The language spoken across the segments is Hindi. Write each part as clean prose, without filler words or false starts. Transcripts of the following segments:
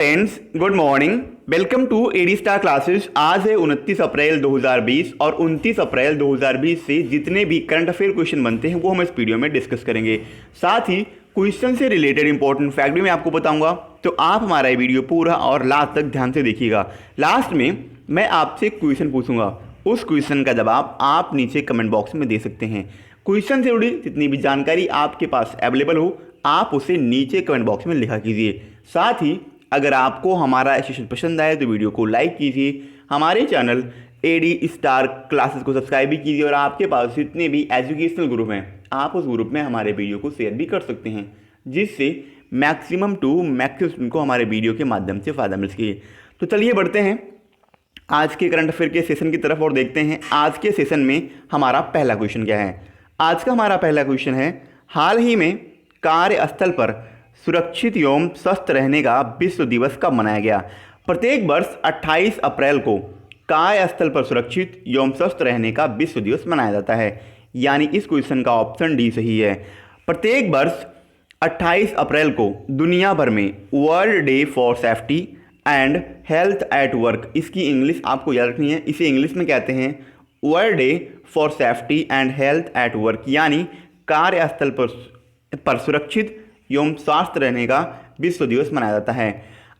Friends, good morning. Welcome to A D star classes. आज है 29 अप्रैल 2020 और 29 अप्रैल 2020 से जितने भी करंट अफेयर क्वेश्चन बनते हैं वो हम इस वीडियो में डिस्कस करेंगे। साथ ही क्वेश्चन से रिलेटेड इंपॉर्टेंट फैक्ट भी मैं आपको बताऊंगा, तो आप हमारा ये वीडियो पूरा और लास्ट तक ध्यान से देखिएगा। लास्ट में मैं आपसे क्वेश्चन पूछूंगा, उस क्वेश्चन का जवाब आप नीचे कमेंट बॉक्स में दे सकते हैं। क्वेश्चन से जुड़ी जितनी भी जानकारी आपके पास अवेलेबल हो आप उसे नीचे कमेंट बॉक्स में लिखा कीजिए। साथ ही अगर आपको हमारा सेशन पसंद आए तो वीडियो को लाइक कीजिए, हमारे चैनल एडी स्टार क्लासेस को सब्सक्राइब भी कीजिए और आपके पास जितने भी एजुकेशनल ग्रुप हैं आप उस ग्रुप में हमारे वीडियो को शेयर भी कर सकते हैं, जिससे मैक्सिमम टू मैक्सिमम को हमारे वीडियो के माध्यम से फ़ायदा मिल सके। तो चलिए बढ़ते हैं आज के करंट अफेयर के सेशन की तरफ और देखते हैं आज के सेशन में हमारा पहला क्वेश्चन क्या है। आज का हमारा पहला क्वेश्चन है, हाल ही में कार्यस्थल पर सुरक्षित एवं स्वस्थ रहने का विश्व दिवस कब मनाया गया। प्रत्येक वर्ष 28 अप्रैल को कार्यस्थल पर सुरक्षित एवं स्वस्थ रहने का विश्व दिवस मनाया जाता है, यानी इस क्वेश्चन का ऑप्शन डी सही है। प्रत्येक वर्ष 28 अप्रैल को दुनिया भर में world day for safety and health at work, इसकी इंग्लिश आपको याद रखनी है, इसे इंग्लिश में कहते हैं world day for safety and health at work, यानी कार्यस्थल पर सुरक्षित एवं स्वास्थ्य रहने का विश्व दिवस मनाया जाता है।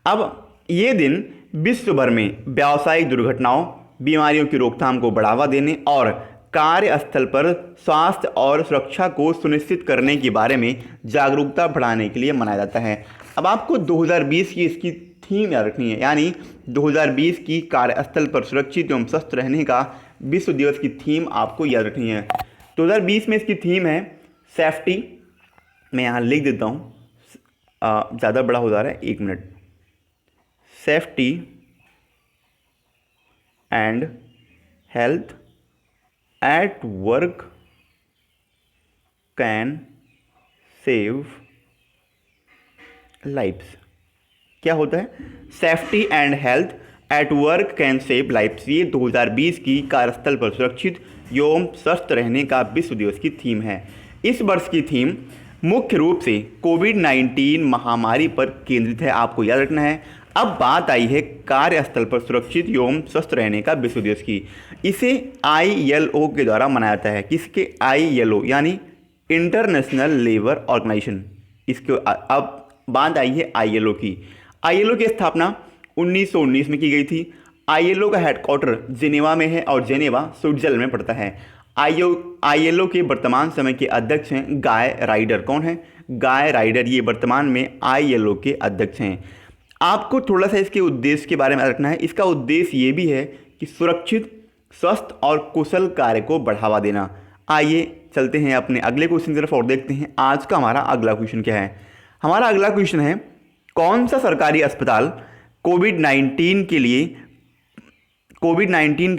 अब ये दिन विश्व भर में व्यावसायिक दुर्घटनाओं, बीमारियों की रोकथाम को बढ़ावा देने और कार्यस्थल पर स्वास्थ्य और सुरक्षा को सुनिश्चित करने के बारे में जागरूकता बढ़ाने के लिए मनाया जाता है। अब आपको 2020 की इसकी थीम याद रखनी है, यानी 2020 की कार्यस्थल पर सुरक्षित एवं स्वस्थ रहने का विश्व दिवस की थीम आपको याद रखनी है। 2020 में इसकी थीम है सेफ्टी, मैं यहाँ लिख देता हूँ, ज़्यादा बड़ा हो जा रहा है, 1 minute. Safety and health at work can save lives. क्या होता है? Safety and health at work can save lives. ये 2020 की कार्यस्थल पर सुरक्षित एवं स्वस्थ रहने का विश्व दिवस की थीम है। इस वर्ष की थीम मुख्य रूप से कोविड-19 महामारी पर केंद्रित है, आपको याद रखना है। अब बात आई है कार्यस्थल पर सुरक्षित एवं स्वस्थ रहने का विश्व दिवस की। इसे ILO के द्वारा मनाया जाता है। किसके? ILO यानी इंटरनेशनल लेबर ऑर्गेनाइजेशन। इसके अब बात आई है ILO की। ILO की स्थापना 1919 में की गई थी। ILO का हेडक्वार्टर जेनेवा में है और जेनेवा स्विट्जरलैंड में पड़ता है। ILO के वर्तमान समय के अध्यक्ष हैं गाय राइडर। कौन है? गाय राइडर, ये वर्तमान में ILO के अध्यक्ष हैं। आपको थोड़ा सा इसके उद्देश्य के बारे में रखना है। इसका उद्देश्य ये भी है कि सुरक्षित, स्वस्थ और कुशल कार्य को बढ़ावा देना। आइए चलते हैं अपने अगले क्वेश्चन की तरफ और देखते हैं आज का हमारा अगला क्वेश्चन क्या है। हमारा अगला क्वेश्चन है, कौन सा सरकारी अस्पताल कोविड-19 के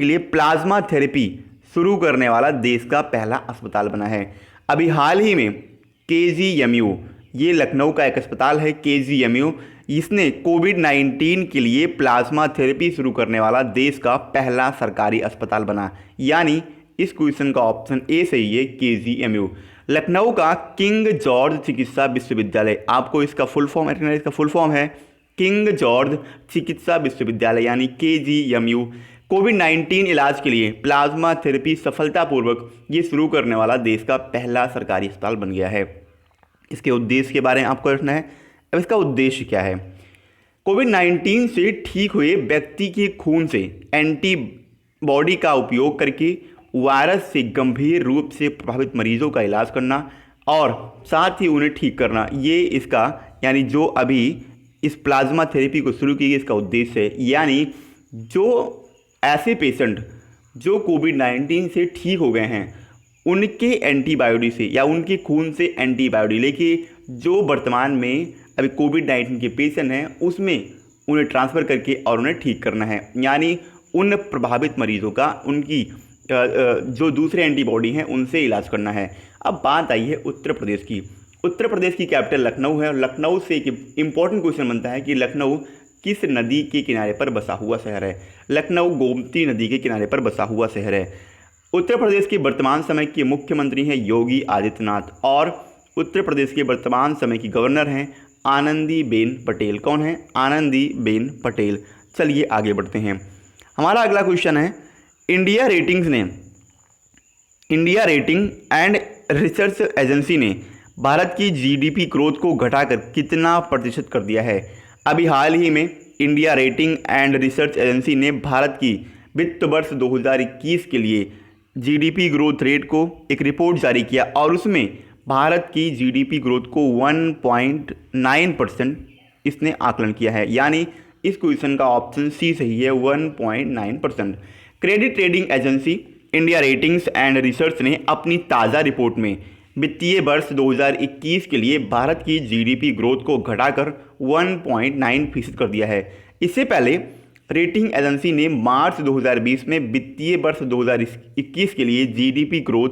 लिए प्लाज्मा थेरेपी शुरू करने वाला देश का पहला अस्पताल बना है। अभी हाल ही में KGMU, ये लखनऊ का एक अस्पताल है KGMU, इसने कोविड-19 के लिए प्लाज्मा थेरेपी शुरू करने वाला देश का पहला सरकारी अस्पताल बना, यानी इस क्वेश्चन का ऑप्शन ए सही है, KGMU। लखनऊ का किंग जॉर्ज चिकित्सा विश्वविद्यालय, आपको इसका फुल फॉर्म रखना है, इसका फुल फॉर्म है किंग जॉर्ज चिकित्सा विश्वविद्यालय यानी KGMU। कोविड-19 इलाज के लिए प्लाज्मा थेरेपी सफलतापूर्वक ये शुरू करने वाला देश का पहला सरकारी अस्पताल बन गया है। इसके उद्देश्य के बारे में आपको रखना है। अब इसका उद्देश्य क्या है? कोविड-19 से ठीक हुए व्यक्ति के खून से एंटीबॉडी का उपयोग करके वायरस से गंभीर रूप से प्रभावित मरीजों का इलाज करना और साथ ही उन्हें ठीक करना, ये इसका यानी जो अभी इस प्लाज्मा थेरेपी को शुरू की गई इसका उद्देश्य है। यानी जो ऐसे पेशेंट जो कोविड-19 से ठीक हो गए हैं उनके एंटीबायोडी से या उनके खून से एंटीबायोडी लेके जो वर्तमान में अभी कोविड-19 के पेशेंट हैं उसमें उन्हें ट्रांसफ़र करके और उन्हें ठीक करना है, यानी उन प्रभावित मरीजों का उनकी जो दूसरे एंटीबॉडी हैं उनसे इलाज करना है। अब बात आई है उत्तर प्रदेश की। उत्तर प्रदेश की कैपिटल लखनऊ है और लखनऊ से एक इंपॉर्टेंट क्वेश्चन बनता है कि लखनऊ किस नदी के किनारे पर बसा हुआ शहर है। लखनऊ गोमती नदी के किनारे पर बसा हुआ शहर है। उत्तर प्रदेश के वर्तमान समय के मुख्यमंत्री हैं योगी आदित्यनाथ और उत्तर प्रदेश के वर्तमान समय की गवर्नर हैं आनंदीबेन पटेल। कौन है? आनंदीबेन पटेल। चलिए आगे बढ़ते हैं। हमारा अगला क्वेश्चन है, India rating and research agency ने भारत की जीडीपी ग्रोथ को घटाकर कितना प्रतिशत कर दिया है? अभी हाल ही में India rating and research agency ने भारत की वित्त वर्ष 2021 के लिए जीडीपी ग्रोथ रेट को एक रिपोर्ट जारी किया और उसमें भारत की जीडीपी ग्रोथ को 1.9% इसने आकलन किया है। यानी इस क्वेश्चन का ऑप्शन सी सही है, 1.9%। Credit rating agency India ratings and research ने अपनी ताज़ा रिपोर्ट में वित्तीय वर्ष 2021 के लिए भारत की जीडीपी ग्रोथ को घटाकर 1.9% कर दिया है। इससे पहले रेटिंग एजेंसी ने मार्च 2020 में वित्तीय वर्ष 2021 के लिए जीडीपी ग्रोथ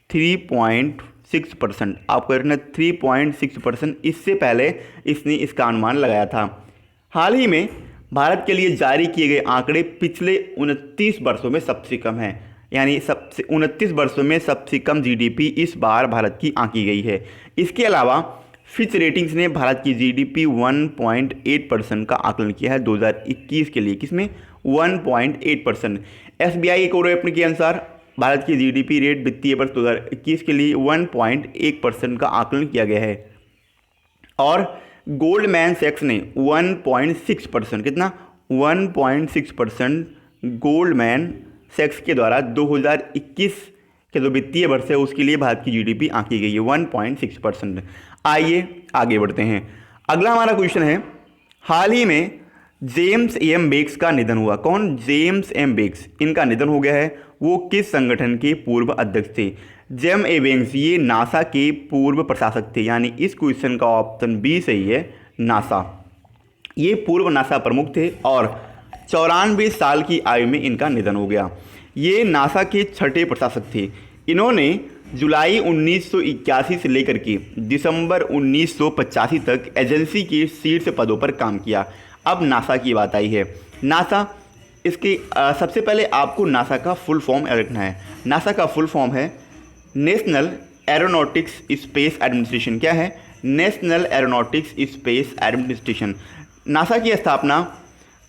3.6%, आपको रखना 3.6%, इससे पहले इसने इसका अनुमान लगाया था। हाल ही में भारत के लिए जारी किए गए आंकड़े पिछले 29 वर्षों में सबसे कम हैं, यानी 29 वर्षों में सबसे कम जीडीपी इस बार भारत की आंकी गई है। इसके अलावा फिच रेटिंग्स ने भारत की जीडीपी 1.8% का आकलन किया है 2021 के लिए। किसमें? 1.8%। एसबीआई एक और अपने के अनुसार भारत की जीडीपी रेट वित्तीय वर्ष 2021 के लिए 1.1% का आकलन किया गया है। और गोल्डमैन सैक्स ने 1.6%, कितना? 1.6% गोल्डमैन सैक्स के द्वारा 2021 के जो वित्तीय वर्ष है उसके लिए भारत की जीडीपी आंकी गई है 1.6%। आइए आगे बढ़ते हैं। अगला हमारा क्वेश्चन है, हाल ही में जेम्स एम बेक्स का निधन हुआ। कौन? जेम्स एम बेक्स, इनका निधन हो गया है। वो किस संगठन के पूर्व अध्यक्ष थे? जेम ए बेक्स ये नासा के पूर्व प्रशासक थे, यानी इस क्वेश्चन का ऑप्शन बी सही है, नासा। ये पूर्व नासा प्रमुख थे और 94 साल की आयु में इनका निधन हो गया। ये नासा के छठे प्रशासक थे। इन्होंने जुलाई 1981 से लेकर के दिसंबर 1985 तक एजेंसी के शीर्ष पदों पर काम किया। अब नासा की बात आई है। नासा, इसके सबसे पहले आपको नासा का फुल फॉर्म रखना है। नासा का फुल फॉर्म है नेशनल एरोनॉटिक्स स्पेस एडमिनिस्ट्रेशन। क्या है? National aeronautics space administration. NASA की स्थापना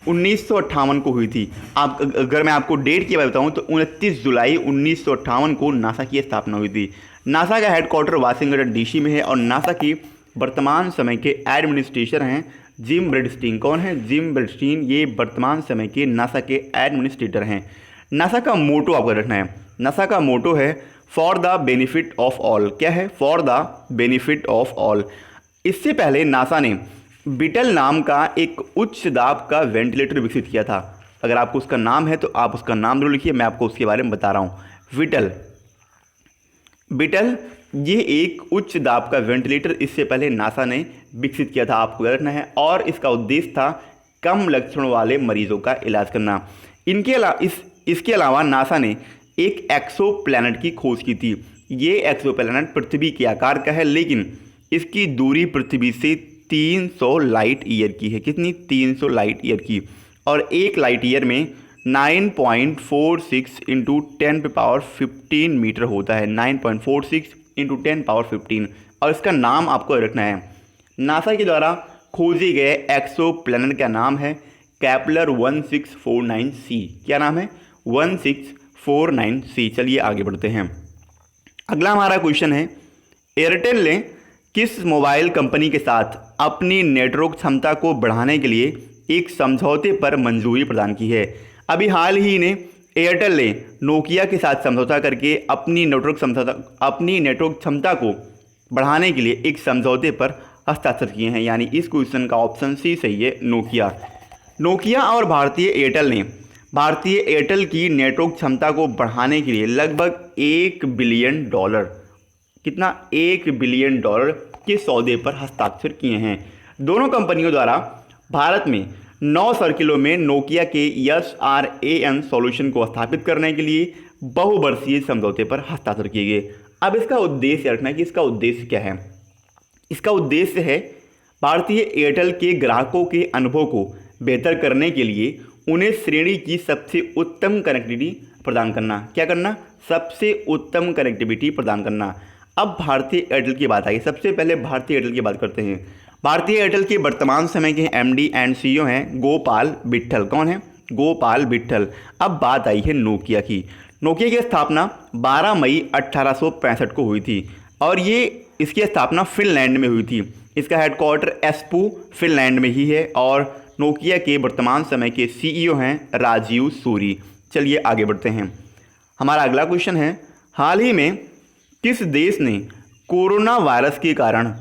1958 को हुई थी। अगर मैं आपको डेट की बात बताऊँ तो 29 जुलाई 1958 को नासा की स्थापना हुई थी। नासा का हेडक्वार्टर वाशिंगटन डीसी में है और नासा की वर्तमान समय के एडमिनिस्ट्रेटर हैं जिम ब्रेडस्टीन। कौन है? जिम ब्रेडस्टीन, ये वर्तमान समय के नासा के एडमिनिस्ट्रेटर हैं। नासा का मोटो आपको रखना है। नासा का मोटो है for the benefit of all. क्या है? For the benefit of all. इससे पहले नासा ने बीटल नाम का एक उच्च दाब का वेंटिलेटर विकसित किया था। अगर आपको उसका नाम है तो आप उसका नाम जरूर लिखिए, मैं आपको उसके बारे में बता रहा हूँ। बीटल ये एक उच्च दाब का वेंटिलेटर इससे पहले नासा ने विकसित किया था, आपको याद रखना है। और इसका उद्देश्य था कम लक्षणों वाले मरीजों का इलाज करना। इसके अलावा नासा ने एक एक्सोप्लैनेट की खोज की थी। ये एक्सोप्लैनेट पृथ्वी के आकार का है, लेकिन इसकी दूरी पृथ्वी से 300 लाइट ईयर की है। कितनी? 300 लाइट ईयर की। और एक लाइट ईयर में 9.46 इंटू 10⁻15 मीटर होता है। 9.46 इंटू 10⁻15। और इसका नाम आपको रखना है, नासा के द्वारा खोजे गए एक्सोप्लैनेट का नाम है केपलर 1649c। क्या नाम है? 1649c। चलिए आगे बढ़ते हैं। अगला हमारा क्वेश्चन है, एयरटेल ने किस मोबाइल कंपनी के साथ अपनी नेटवर्क क्षमता को बढ़ाने के लिए एक समझौते पर मंजूरी प्रदान की है? अभी हाल ही ने एयरटेल ने नोकिया के साथ समझौता करके अपनी नेटवर्क क्षमता को बढ़ाने के लिए एक समझौते पर हस्ताक्षर किए हैं, यानी इस क्वेश्चन का ऑप्शन सी सही है, नोकिया और भारतीय एयरटेल की नेटवर्क क्षमता को बढ़ाने के लिए लगभग $1 बिलियन, कितना? $1 बिलियन के सौदे पर हस्ताक्षर किए हैं। दोनों कंपनियों द्वारा भारत में 9 सर्किलों में नोकिया के SRAN सॉल्यूशन को स्थापित करने के लिए बहुवर्षीय समझौते पर हस्ताक्षर किए गए। अब इसका उद्देश्य रखना है कि इसका उद्देश्य क्या है। इसका उद्देश्य है भारतीय एयरटेल के ग्राहकों के अनुभव को बेहतर करने के लिए उन्हें श्रेणी की सबसे उत्तम कनेक्टिविटी प्रदान करना। क्या करना? सबसे उत्तम कनेक्टिविटी प्रदान करना। अब भारतीय एयरटेल की बात आई। सबसे पहले भारतीय एयरटेल की बात करते हैं। भारतीय एयरटेल के वर्तमान समय के एमडी एंड सीईओ हैं गोपाल विट्ठल। कौन है? गोपाल विट्ठल। अब बात आई है नोकिया की। नोकिया की स्थापना 12 मई 1865 को हुई थी और ये इसकी स्थापना फिनलैंड में हुई थी। इसका हेडक्वार्टर एस्पू फिनलैंड में ही है और नोकिया के वर्तमान समय के सीईओ हैं राजीव सूरी। चलिए आगे बढ़ते हैं। हमारा अगला क्वेश्चन है, हाल ही में किस देश ने कोरोना वायरस के कारण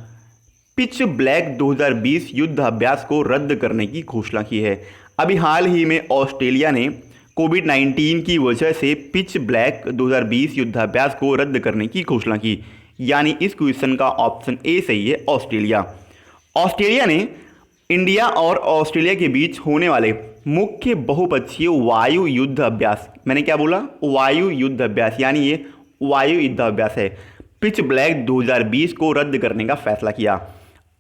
पिच ब्लैक 2020 युद्ध अभ्यास को रद्द करने की घोषणा की है? अभी हाल ही में ऑस्ट्रेलिया ने कोविड-19 की वजह से पिच ब्लैक 2020 युद्धाभ्यास को रद्द करने की घोषणा की, यानी इस क्वेश्चन का ऑप्शन ए सही है, ऑस्ट्रेलिया। ऑस्ट्रेलिया ने इंडिया और ऑस्ट्रेलिया के बीच होने वाले मुख्य बहुपक्षीय वायु युद्ध अभ्यास, मैंने क्या बोला? वायु युद्ध अभ्यास, यानी ये वायु युद्ध अभ्यास है, पिच ब्लैक 2020 को रद्द करने का फैसला किया।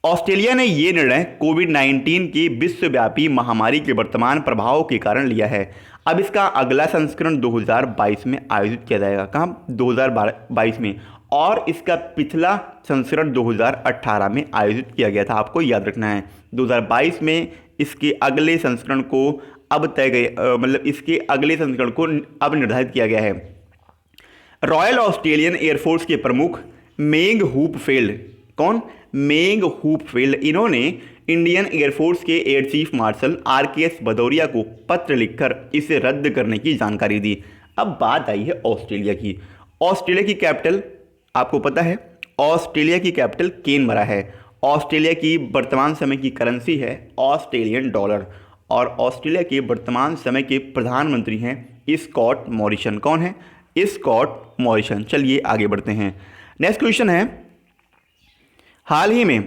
ऑस्ट्रेलिया ने ये निर्णय कोविड-19 की विश्वव्यापी महामारी के वर्तमान प्रभाव के कारण लिया है। अब इसका अगला संस्करण 2022 में आयोजित किया जाएगा। कहाँ? 2022 में। और इसका पिछला संस्करण 2018 में आयोजित किया गया था, आपको याद रखना है। 2022 में इसके अगले संस्करण को इसके अगले संस्करण को अब निर्धारित किया गया है। रॉयल ऑस्ट्रेलियन एयरफोर्स के प्रमुख मेग हूपफील्ड, कौन? मेग हूपफील्ड, इन्होंने इंडियन एयरफोर्स के air chief marshal RKS Bhadauria को पत्र लिखकर इसे रद्द करने की जानकारी दी। अब बात आई है ऑस्ट्रेलिया की। ऑस्ट्रेलिया की कैपिटल आपको पता है, ऑस्ट्रेलिया की कैपिटल कैनबरा है। ऑस्ट्रेलिया की वर्तमान समय की करेंसी है ऑस्ट्रेलियन डॉलर और ऑस्ट्रेलिया के वर्तमान समय के प्रधानमंत्री हैं स्कॉट मॉरिसन। कौन है? Scott Morrison. चलिए आगे बढ़ते हैं। नेक्स्ट क्वेश्चन है, हाल ही में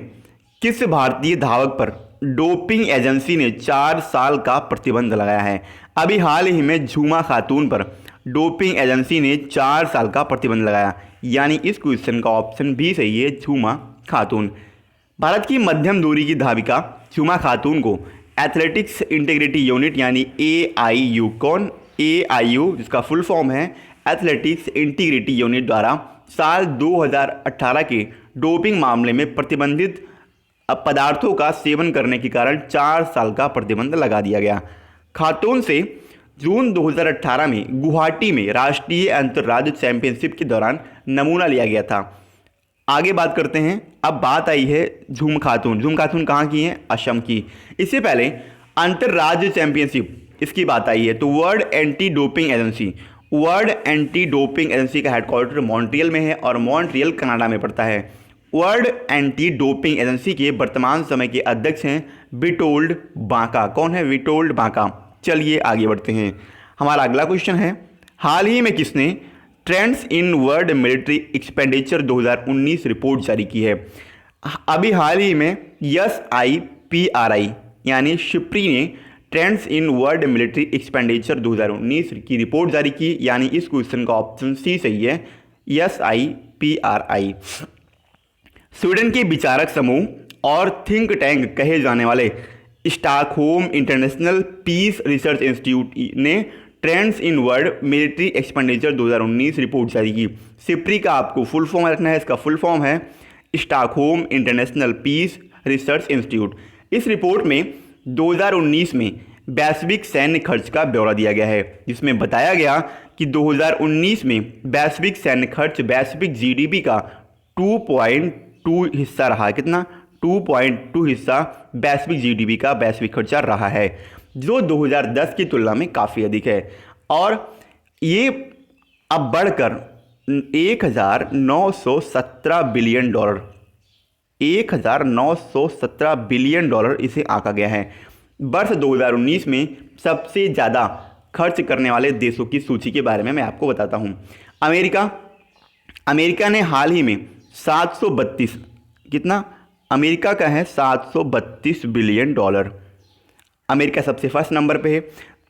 किस भारतीय धावक पर डोपिंग एजेंसी ने 4 साल का प्रतिबंध लगाया है? अभी हाल ही में झूमा खातून पर डोपिंग एजेंसी ने 4 साल का प्रतिबंध लगाया, यानी इस क्वेश्चन का ऑप्शन भी सही है, झूमा खातून। भारत की मध्यम दूरी की धाविका झूमा खातून को एथलेटिक्स इंटीग्रिटी यूनिट यानी AIU, कौन? AIU, जिसका फुल फॉर्म है एथलेटिक्स इंटीग्रिटी यूनिट द्वारा साल 2018 के डोपिंग मामले में प्रतिबंधित पदार्थों का सेवन करने के कारण 4 साल का प्रतिबंध लगा दिया गया। खातून से जून 2018 में गुवाहाटी में राष्ट्रीय अंतर्राज्य चैंपियनशिप के दौरान नमूना लिया गया था। आगे बात करते हैं। अब बात आई है झूम खातून। झूम खातून कहाँ की है? असम की। इससे पहले अंतर्राज्य चैंपियनशिप इसकी बात आई है तो वर्ल्ड एंटी डोपिंग एजेंसी का हेडक्वार्टर मॉन्ट्रियल में है और मॉन्ट्रियल कनाडा में पड़ता है। वर्ल्ड एंटी डोपिंग एजेंसी के वर्तमान समय के अध्यक्ष हैं विटोल्ड बांका। कौन है? विटोल्ड बांका। चलिए आगे बढ़ते हैं। हमारा अगला क्वेश्चन है, हाल ही में किसने trends in world military expenditure 2019 report जारी की है? अभी हाल ही में SIPRI यानी शिप्री ने trends in world military expenditure 2019 की रिपोर्ट जारी की, यानी इस क्वेश्चन का ऑप्शन सी सही है, SIPRI। स्वीडन के विचारक समूह और थिंक टैंक कहे जाने वाले Stockholm International Peace Research Institute ने trends in world military expenditure 2019 report जारी की। सिप्री का आपको फुल फॉर्म रखना है, इसका फुल फॉर्म है Stockholm International Peace Research Institute. इस रिपोर्ट में 2019 में वैश्विक सैन्य खर्च का ब्यौरा दिया गया है, जिसमें बताया गया कि 2019 में वैश्विक सैन्य खर्च वैश्विक GDP का 2.2 हिस्सा रहा। कितना? 2.2 हिस्सा वैश्विक GDP का वैश्विक खर्चा रहा है, जो 2010 की तुलना में काफ़ी अधिक है और ये अब बढ़कर 1917 बिलियन डॉलर 1917 बिलियन डॉलर इसे आंका गया है। वर्ष 2019 में सबसे ज़्यादा खर्च करने वाले देशों की सूची के बारे में मैं आपको बताता हूँ। अमेरिका ने हाल ही में 732 कितना? अमेरिका का है 732 बिलियन डॉलर। अमेरिका सबसे फर्स्ट नंबर पे है।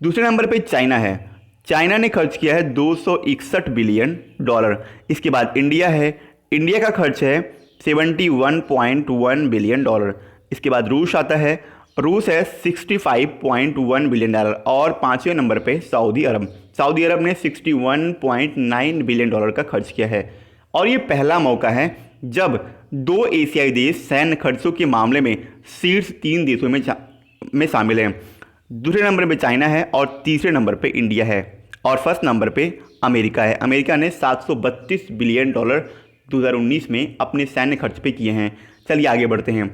दूसरे नंबर पे चाइना है। चाइना ने खर्च किया है 261 बिलियन डॉलर। इसके बाद इंडिया है। इंडिया का खर्च है 71.1 बिलियन डॉलर। इसके बाद रूस आता है। रूस है 65.1 बिलियन डॉलर और 5वें नंबर पे सऊदी अरब। सऊदी अरब ने 61.9 बिलियन डॉलर का खर्च किया है और ये पहला मौका है जब 2 एशियाई देश सैन्य खर्चों के मामले में शीर्ष 3 देशों में शामिल हैं। दूसरे नंबर पे चाइना है और तीसरे नंबर पे इंडिया है और फर्स्ट नंबर पे अमेरिका है। अमेरिका ने $732 बिलियन 2019 में अपने सैन्य खर्च पे किए हैं। चलिए आगे बढ़ते हैं।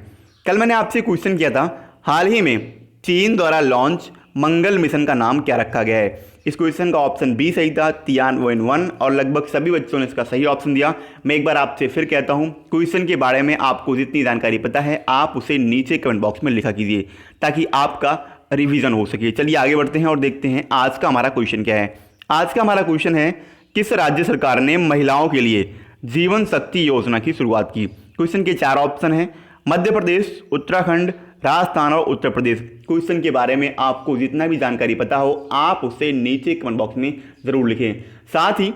कल मैंने आपसे क्वेश्चन किया था, हाल ही में चीन द्वारा लॉन्च मंगल मिशन का नाम क्या रखा गया है। इस क्वेश्चन का ऑप्शन बी सही था, तियानवेन-1, और लगभग सभी बच्चों ने इसका सही ऑप्शन दिया। मैं एक बार आपसे फिर कहता हूं, क्वेश्चन के बारे में आपको जितनी जानकारी पता है आप उसे नीचे कमेंट बॉक्स में लिखा कीजिए ताकि आपका रिवीजन हो सके। चलिए आगे बढ़ते हैं और देखते हैं आज का हमारा क्वेश्चन क्या है। आज का हमारा क्वेश्चन है, किस राज्य सरकार ने महिलाओं के लिए जीवन शक्ति योजना की शुरुआत की। क्वेश्चन के 4 ऑप्शन हैं, मध्य प्रदेश, उत्तराखंड, राजस्थान और उत्तर प्रदेश। क्वेश्चन के बारे में आपको जितना भी जानकारी पता हो आप उसे नीचे कमेंट बॉक्स में ज़रूर लिखें। साथ ही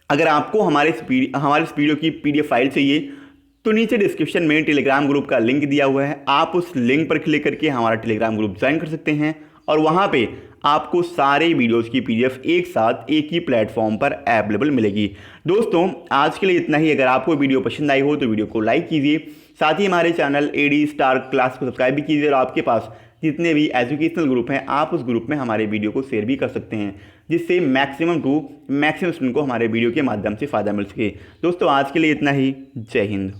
अगर आपको हमारे इस वीडियो की PDF फाइल चाहिए तो नीचे डिस्क्रिप्शन में टेलीग्राम ग्रुप का लिंक दिया हुआ है, आप उस लिंक पर क्लिक करके हमारा टेलीग्राम ग्रुप ज्वाइन कर सकते हैं और वहाँ पे आपको सारे वीडियोस की PDF एक साथ एक ही प्लेटफॉर्म पर अवेलेबल मिलेगी। दोस्तों आज के लिए इतना ही। अगर आपको वीडियो पसंद आई हो तो वीडियो को लाइक कीजिए, साथ ही हमारे चैनल AD स्टार क्लास को सब्सक्राइब भी कीजिए और आपके पास जितने भी एजुकेशनल ग्रुप हैं आप उस ग्रुप में हमारे वीडियो को शेयर भी कर सकते हैं, जिससे मैक्सिमम स्टूडेंट को हमारे वीडियो के माध्यम से फ़ायदा मिल सके। दोस्तों आज के लिए इतना ही। जय हिंद।